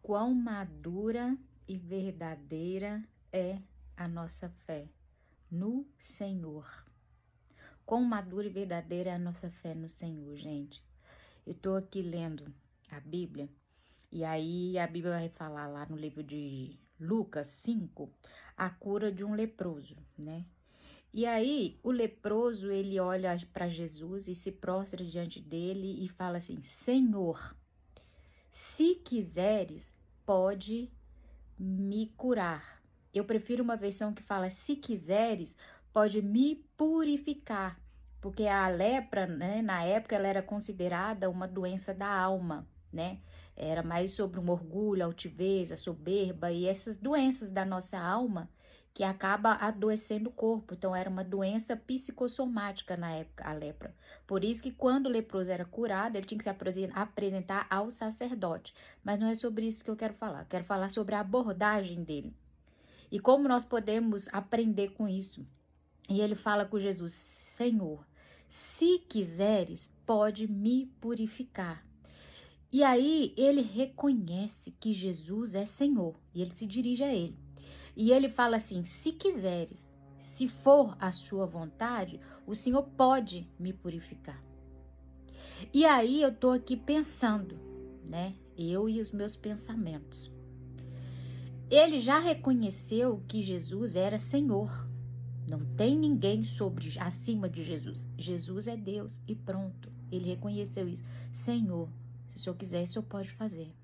quão madura e verdadeira é a nossa fé no Senhor. Quão madura e verdadeira é a nossa fé no Senhor, gente. Eu estou aqui lendo a Bíblia, e aí a Bíblia vai falar lá no livro de Lucas 5, a cura de um leproso, né? E aí o leproso, ele olha para Jesus e se prostra diante dele e fala assim: Senhor, se quiseres, pode me curar. Eu prefiro uma versão que fala: se quiseres, pode me purificar. Porque a lepra, né, na época, ela era considerada uma doença da alma, né? Era mais sobre um orgulho, altivez, a soberba e essas doenças da nossa alma que acaba adoecendo o corpo. Então, era uma doença psicossomática na época, a lepra. Por isso que quando o leproso era curado, ele tinha que se apresentar ao sacerdote. Mas não é sobre isso que eu quero falar. Eu quero falar sobre a abordagem dele. E como nós podemos aprender com isso. E ele fala com Jesus: Senhor, se quiseres, pode me purificar. E aí ele reconhece que Jesus é Senhor. E ele se dirige a ele. E ele fala assim: se quiseres, se for a sua vontade, o Senhor pode me purificar. E aí eu tô aqui pensando, né? Eu e os meus pensamentos. Ele já reconheceu que Jesus era Senhor. Não tem ninguém acima de Jesus. Jesus é Deus e pronto. Ele reconheceu isso. Senhor, se o Senhor quiser, o Senhor pode fazer.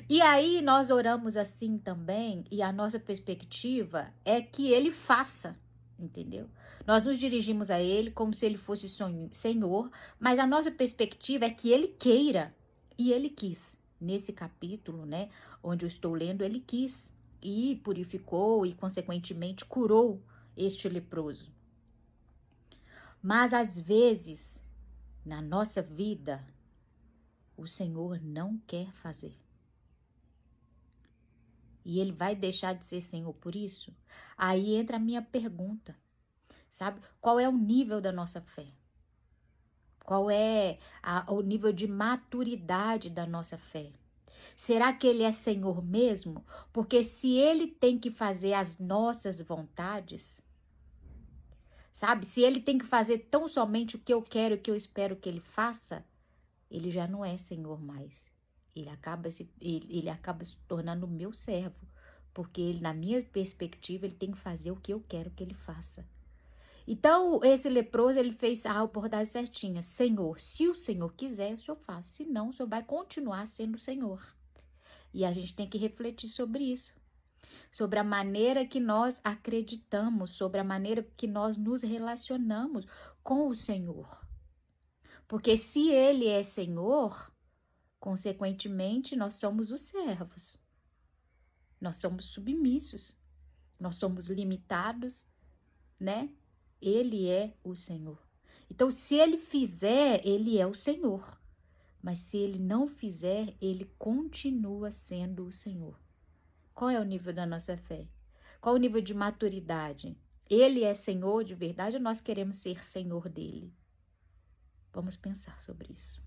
E aí nós oramos assim também, e a nossa perspectiva é que ele faça, entendeu? Nós nos dirigimos a ele como se ele fosse Senhor, mas a nossa perspectiva é que ele queira, e ele quis. Nesse capítulo, né, onde eu estou lendo, ele quis e purificou e consequentemente curou este leproso. Mas às vezes, na nossa vida, o Senhor não quer fazer. E ele vai deixar de ser Senhor por isso? Aí entra a minha pergunta, sabe? Qual é o nível da nossa fé? Qual é o nível de maturidade da nossa fé? Será que ele é Senhor mesmo? Porque se ele tem que fazer as nossas vontades, sabe? Se ele tem que fazer tão somente o que eu quero, o que eu espero que ele faça, ele já não é Senhor mais. Ele acaba se tornando meu servo. Porque ele, na minha perspectiva, ele tem que fazer o que eu quero que ele faça. Então, esse leproso, ele fez a abordagem certinha. Senhor, se o Senhor quiser, o Senhor faz. Se não, o Senhor vai continuar sendo o Senhor. E a gente tem que refletir sobre isso. Sobre a maneira que nós acreditamos, sobre a maneira que nós nos relacionamos com o Senhor. Porque se ele é Senhor, consequentemente, nós somos os servos. Nós somos submissos. Nós somos limitados, né? Ele é o Senhor. Então, se ele fizer, ele é o Senhor. Mas se ele não fizer, ele continua sendo o Senhor. Qual é o nível da nossa fé? Qual é o nível de maturidade? Ele é Senhor de verdade ou nós queremos ser Senhor dele? Vamos pensar sobre isso.